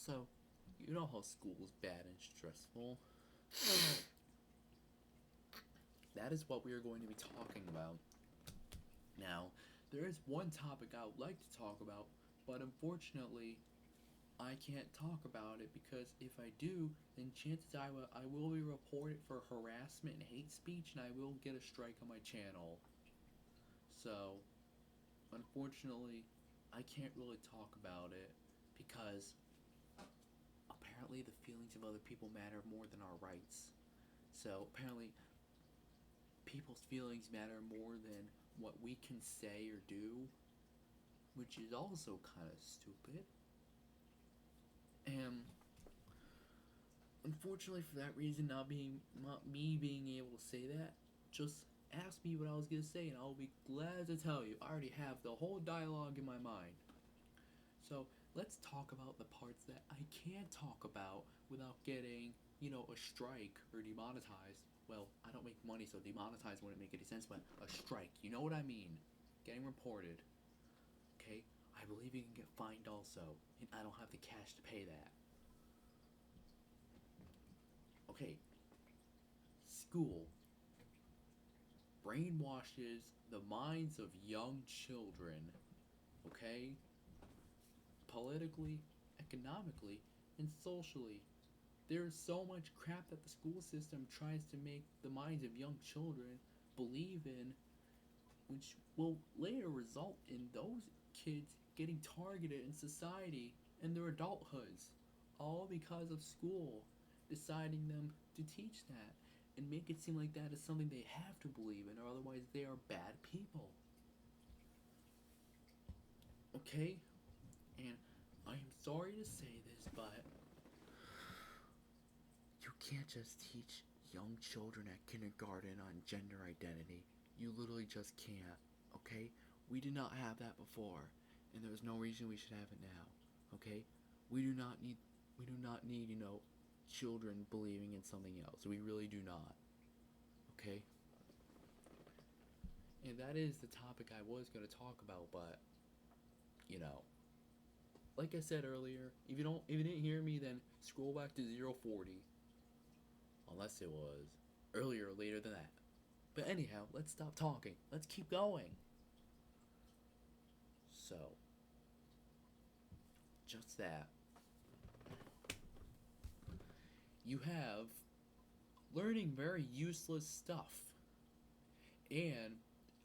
So, you know how school is bad and stressful. That is what we are going to be talking about. Now, there is one topic I would like to talk about, but unfortunately, I can't talk about it because if I do, then chances I will be reported for harassment and hate speech, and I will get a strike on my channel. So, unfortunately, I can't really talk about it because apparently the feelings of other people matter more than our rights. So, apparently, people's feelings matter more than what we can say or do, which is also kind of stupid. And unfortunately, for that reason, not me being able to say that, just ask me what I was gonna say, and I'll be glad to tell you. I already have the whole dialogue in my mind. So let's talk about the parts that I can't talk about without getting, a strike or demonetized. Well, I don't make money, so demonetized wouldn't make any sense, but a strike, you know what I mean? Getting reported. Okay? I believe you can get fined also, and I don't have the cash to pay that. Okay, school brainwashes the minds of young children, okay? Politically, economically, and socially. There is so much crap that the school system tries to make the minds of young children believe in, which will later result in those kids getting targeted in society in their adulthoods, all because of school deciding them to teach that and make it seem like that is something they have to believe in, or otherwise they are bad people. Okay? And I am sorry to say this, but you can't just teach young children at kindergarten on gender identity. You literally just can't. Okay? We did not have that before, and there's no reason we should have it now. Okay? We do not need children believing in something else. We really do not. Okay? And that is the topic I was going to talk about, but you know, like I said earlier, if you didn't hear me, then scroll back to 040, unless it was earlier or later than that. But anyhow, let's stop talking. Let's keep going. So, just that. You have learning very useless stuff. And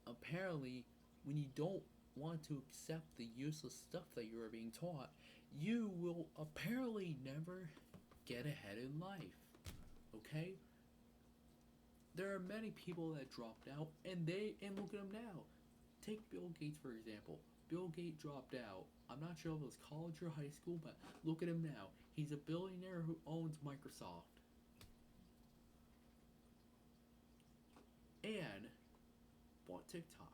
apparently, when you don't want to accept the useless stuff that you are being taught, you will apparently never get ahead in life. Okay? There are many people that dropped out, and look at them now. Take Bill Gates for example. Bill Gates dropped out. I'm not sure if it was college or high school, but look at him now. He's a billionaire who owns Microsoft. And bought TikTok.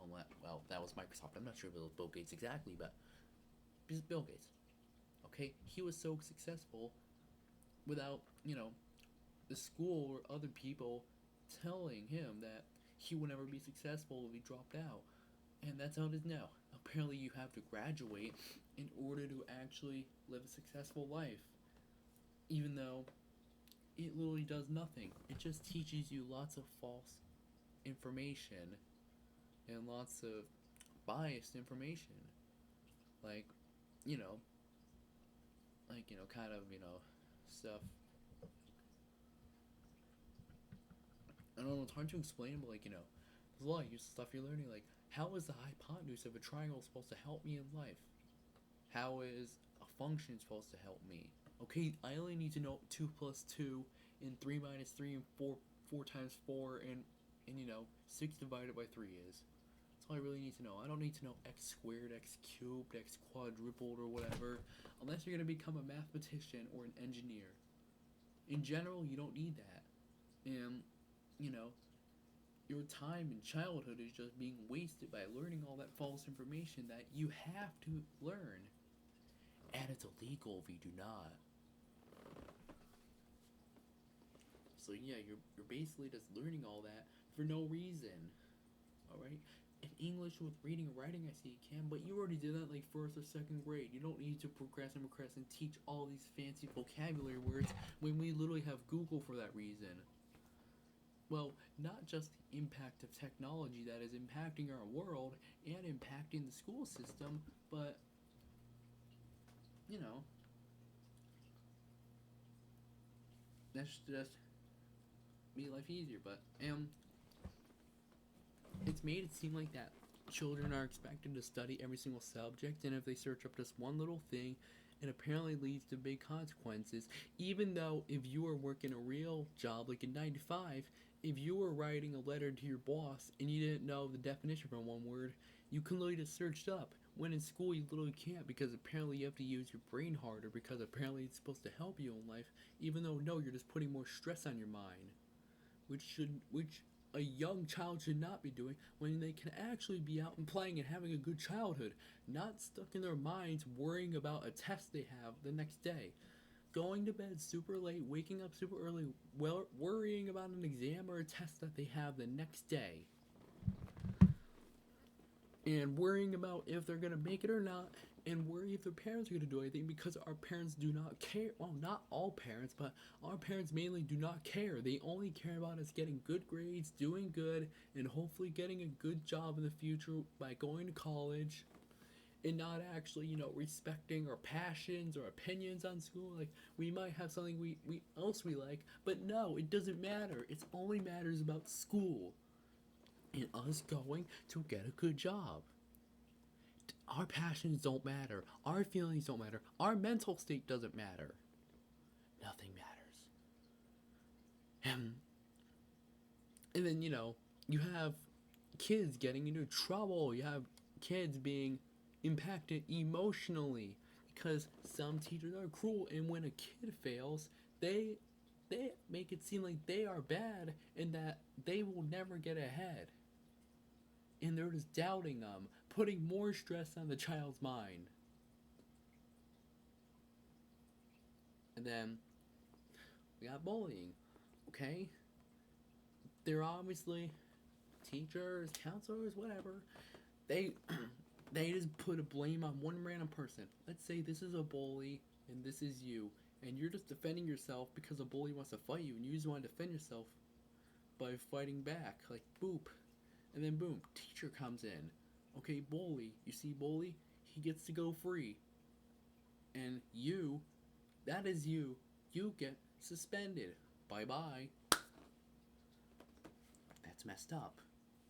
Unless, well, that was Microsoft. I'm not sure if it was Bill Gates exactly, but it's Bill Gates. Okay? He was so successful without, the school or other people telling him that he would never be successful if he dropped out. And that's how it is now. Apparently, you have to graduate in order to actually live a successful life. Even though it literally does nothing, it just teaches you lots of false information and lots of biased information. Like, you know, kind of, stuff. I don't know, it's hard to explain, but there's a lot of useful stuff you're learning. Like, how is the hypotenuse of a triangle supposed to help me in life? How is a function supposed to help me? Okay, I only need to know 2 plus 2 and 3 minus 3 and 4 times 4 and 6 divided by 3 is. That's all I really need to know. I don't need to know x squared, x cubed, x quadrupled, or whatever, unless you're going to become a mathematician or an engineer. In general, you don't need that. And, you know, your time in childhood is just being wasted by learning all that false information that you have to learn. And it's illegal if you do not. So yeah, you're basically just learning all that for no reason. Alright? in English with reading and writing, I see you can, but you already did that like first or second grade. You don't need to progress and teach all these fancy vocabulary words when we literally have Google for that reason. Well, not just the impact of technology that is impacting our world and impacting the school system, but you know, that's just made life easier. But it's made it seem like that children are expected to study every single subject, and if they search up just one little thing, it apparently leads to big consequences. Even though if you are working a real job like a 9 to 5, if you were writing a letter to your boss and you didn't know the definition from one word, you can literally just search it up. When in school you literally can't, because apparently you have to use your brain harder, because apparently it's supposed to help you in life, even though no, you're just putting more stress on your mind, which a young child should not be doing when they can actually be out and playing and having a good childhood, not stuck in their minds worrying about a test they have the next day, going to bed super late, waking up super early, well, worrying about an exam or a test that they have the next day, and worrying about if they're going to make it or not, and worry if their parents are going to do anything, because our parents do not care. Well, not all parents, but our parents mainly do not care. They only care about us getting good grades, doing good, and hopefully getting a good job in the future by going to college, and not actually, respecting our passions or opinions on school. Like, we might have something we else we like, but no, it doesn't matter. It only matters about school and us going to get a good job. Our passions don't matter. Our feelings don't matter. Our mental state doesn't matter. Nothing matters. And then, you have kids getting into trouble. You have kids being impacted emotionally because some teachers are cruel, and when a kid fails, they make it seem like they are bad and that they will never get ahead. And they're just doubting them, putting more stress on the child's mind. And then we got bullying, okay? They're obviously teachers, counselors, whatever. They they just put a blame on one random person. Let's say this is a bully and this is you, and you're just defending yourself because a bully wants to fight you, and you just want to defend yourself by fighting back, like boop, and then boom, teacher comes in. Okay, bully, you see bully, he gets to go free, and that is you get suspended. Bye bye. That's messed up.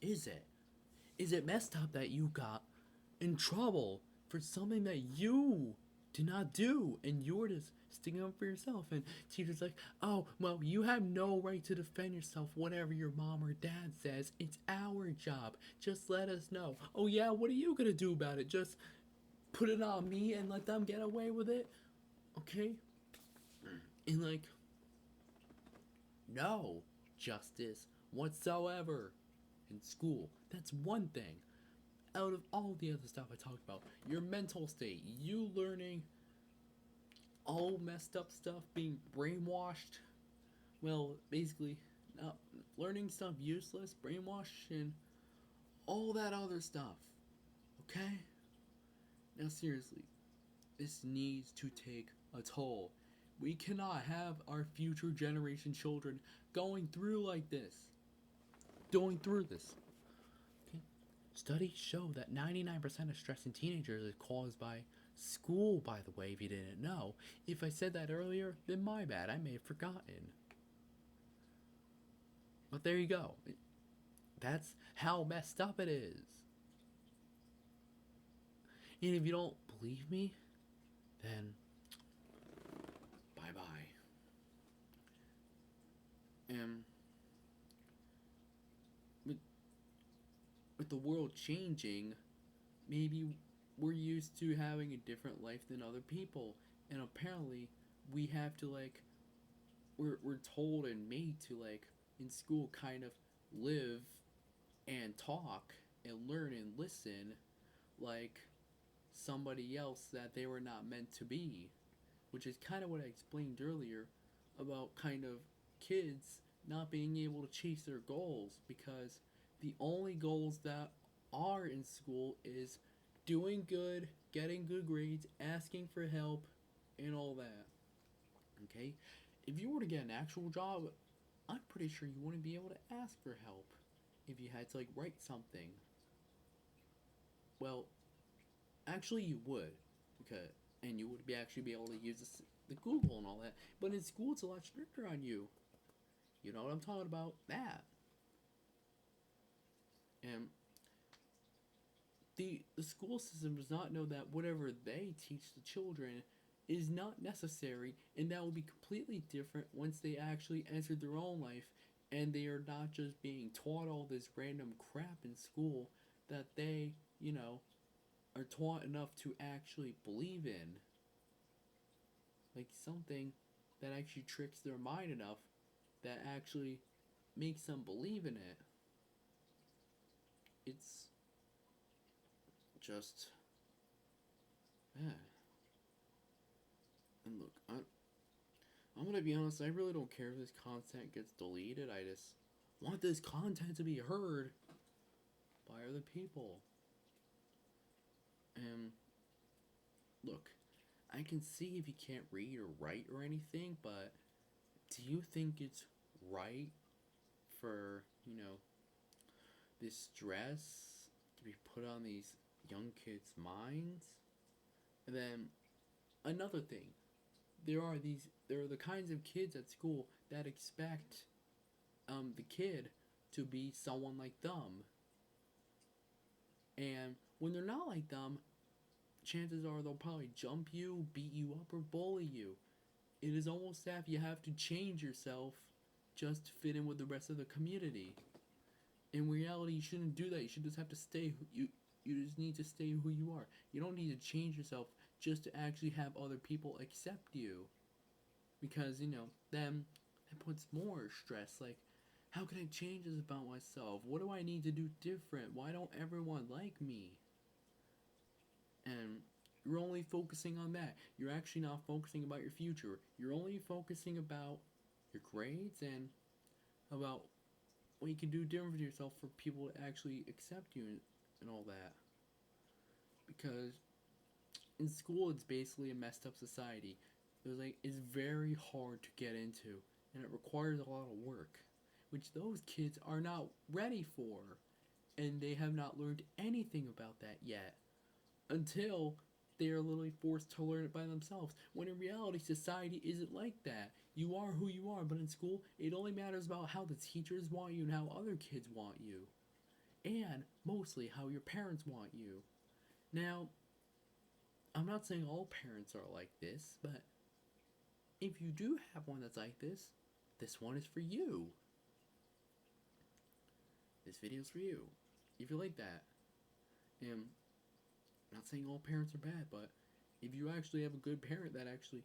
Is it? Is it messed up that you got in trouble for something that you did not do, and you're just sticking up for yourself? And teacher's like, oh, well, you have no right to defend yourself, whatever your mom or dad says. It's our job. Just let us know. Oh yeah, what are you gonna do about it? Just put it on me and let them get away with it? Okay? And like, no justice whatsoever in school. That's one thing. Out of all the other stuff I talked about, your mental state, you learning all messed up stuff, being brainwashed, well, basically, not learning stuff useless, brainwashed, and all that other stuff. Okay? Now, seriously, this needs to take a toll. We cannot have our future generation children going through like this. Going through this. Okay? Studies show that 99% of stress in teenagers is caused by school, by the way, if you didn't know. If I said that earlier, then my bad. I may have forgotten. But there you go. That's how messed up it is. And if you don't believe me, then bye bye. And with the world changing, maybe we're used to having a different life than other people, and apparently we have to we're told and made to in school kind of live and talk and learn and listen like somebody else that they were not meant to be, which is kind of what I explained earlier about kind of kids not being able to chase their goals, because the only goals that are in school is doing good, getting good grades, asking for help, and all that. Okay? If you were to get an actual job, I'm pretty sure you wouldn't be able to ask for help if you had to like write something. Well, actually you would, because and you would be actually be able to use the Google and all that. But in school, it's a lot stricter on you. You know what I'm talking about? That. And the school system does not know that whatever they teach the children is not necessary, and that will be completely different once they actually enter their own life and they are not just being taught all this random crap in school that they, are taught enough to actually believe in. Like something that actually tricks their mind enough that actually makes them believe in it. It's just, yeah. And look, I'm gonna be honest, I really don't care if this content gets deleted. I just want this content to be heard by other people. And look, I can see if you can't read or write or anything, but do you think it's right for, this stress to be put on these young kids' minds? And then another thing, there are the kinds of kids at school that expect the kid to be someone like them. And when they're not like them, chances are they'll probably jump you, beat you up, or bully you. It is almost as if you have to change yourself just to fit in with the rest of the community. In reality, you shouldn't do that. You should just have to stay. You just need to stay who you are. You don't need to change yourself just to actually have other people accept you. Because then it puts more stress. Like, how can I change this about myself? What do I need to do different? Why don't everyone like me? And you're only focusing on that. You're actually not focusing about your future. You're only focusing about your grades and about what you can do different for yourself for people to actually accept you and all that. Because in school, it's basically a messed up society. It's very hard to get into, and it requires a lot of work, which those kids are not ready for, and they have not learned anything about that yet until they are literally forced to learn it by themselves. When in reality, society isn't like that. You are who you are, but in school, it only matters about how the teachers want you and how other kids want you, and mostly how your parents want you. Now, I'm not saying all parents are like this, but if you do have one that's like this one is for you. This video is for you. If you like that. And I'm not saying all parents are bad, but if you actually have a good parent that actually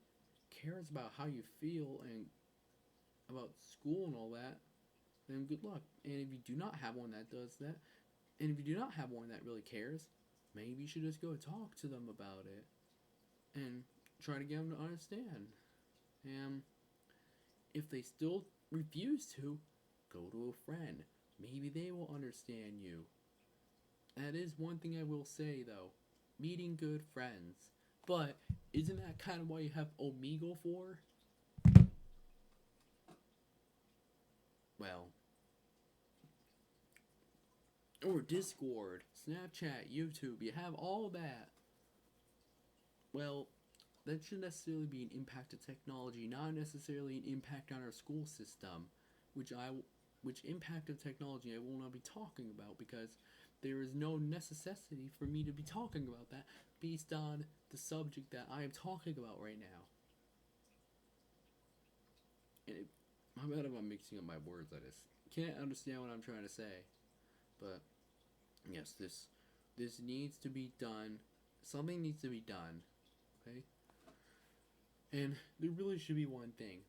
cares about how you feel and about school and all that, then good luck. And if you do not have one that does that, and if you do not have one that really cares, maybe you should just go talk to them about it and try to get them to understand. And if they still refuse to, go to a friend. Maybe they will understand you. That is one thing I will say though. Meeting good friends. But isn't that kind of why you have Omegle for? Well, or Discord, Snapchat, YouTube, you have all that. Well, that should necessarily be an impact of technology, not necessarily an impact on our school system, which I which impact of technology I will not be talking about because there is no necessity for me to be talking about that based on the subject that I am talking about right now. And my bad if I'm mixing up my words. I just can't understand what I'm trying to say. But yes, this needs to be done. Something needs to be done. Okay? And there really should be one thing.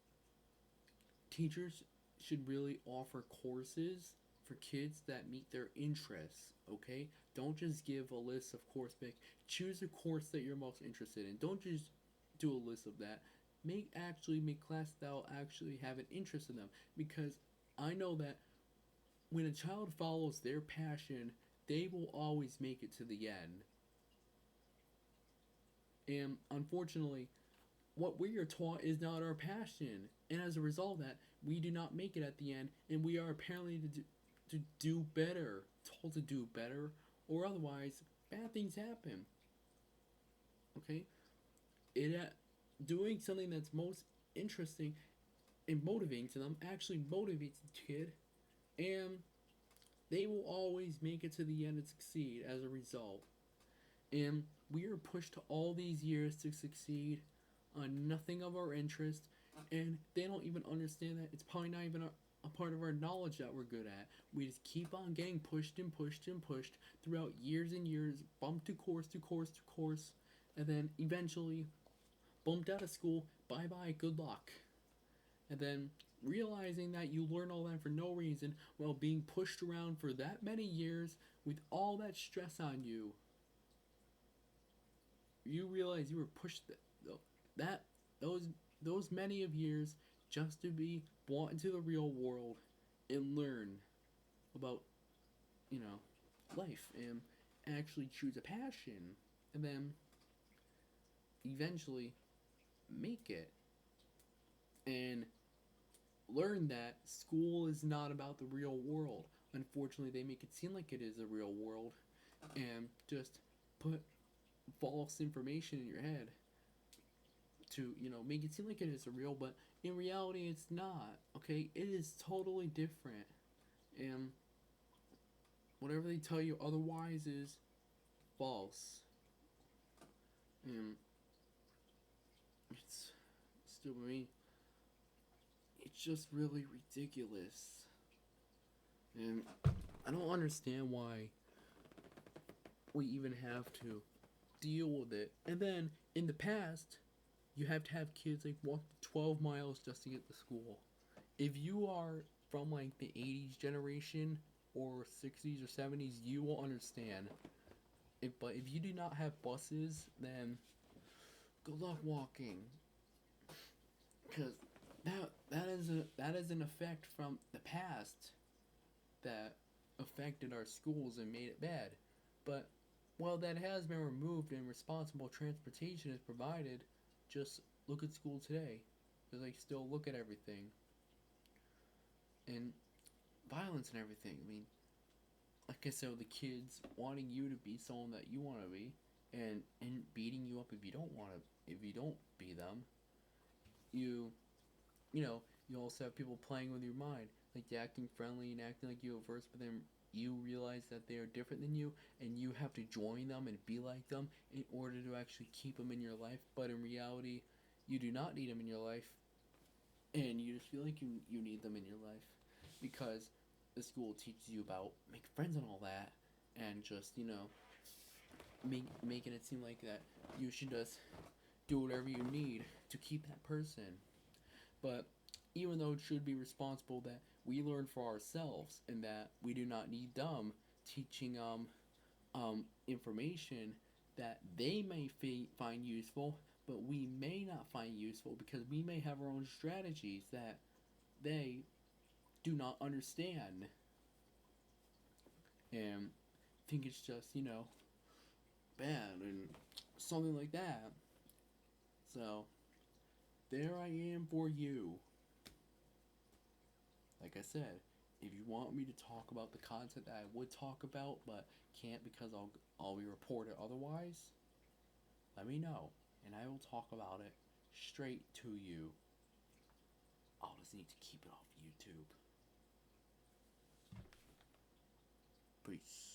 Teachers should really offer courses for kids that meet their interests, okay? Don't just give a list of course pick. Choose a course that you're most interested in. Don't just do a list of that. Make classes that will actually have an interest in them because I know that when a child follows their passion they will always make it to the end. And unfortunately, what we are taught is not our passion. And as a result of that, we do not make it at the end, and we are apparently to do better, told to do better, or otherwise, bad things happen. Okay? It doing something that's most interesting and motivating to them actually motivates the kid, and they will always make it to the end and succeed as a result. And we are pushed to all these years to succeed on nothing of our interest, and they don't even understand that it's probably not even a part of our knowledge that we're good at. We just keep on getting pushed and pushed and pushed throughout years and years, bump to course to course to course, and then eventually bumped out of school, bye bye, good luck. And then realizing that you learn all that for no reason while being pushed around for that many years with all that stress on you. You realize you were pushed that those many of years just to be brought into the real world and learn about, you know, life and actually choose a passion and then eventually make it and learn that school is not about the real world. Unfortunately, they make it seem like it is the real world and just put false information in your head to, make it seem like it is real, but in reality, it's not. Okay? It is totally different. And whatever they tell you otherwise is false. And it's still, I mean, it's just really ridiculous. And I don't understand why we even have to deal with it. And then in the past, you have to have kids like walk 12 miles just to get to school. If you are from like the 80s generation or 60s or 70s, you will understand. But if you do not have buses, then good luck walking. Because that is an effect from the past that affected our schools and made it bad. But while that has been removed and responsible transportation is provided, just look at school today. Because I still look at everything. And violence and everything. I mean, like I said, the kids wanting you to be someone that you want to be, and beating you up if you don't be them. You you also have people playing with your mind, like acting friendly and acting like you have verse, but then you realize that they are different than you, and you have to join them and be like them in order to actually keep them in your life. But in reality, you do not need them in your life, and you just feel like you need them in your life because the school teaches you about make friends and all that, and just making it seem like that you should just do whatever you need to keep that person. But even though it should be responsible that we learn for ourselves and that we do not need them teaching information that they may find useful, but we may not find useful because we may have our own strategies that they do not understand and think it's just bad and something like that. So there I am for you. Like I said, if you want me to talk about the content that I would talk about but can't because I'll be reported otherwise, let me know and I will talk about it straight to you. I'll just need to keep it off YouTube. Peace.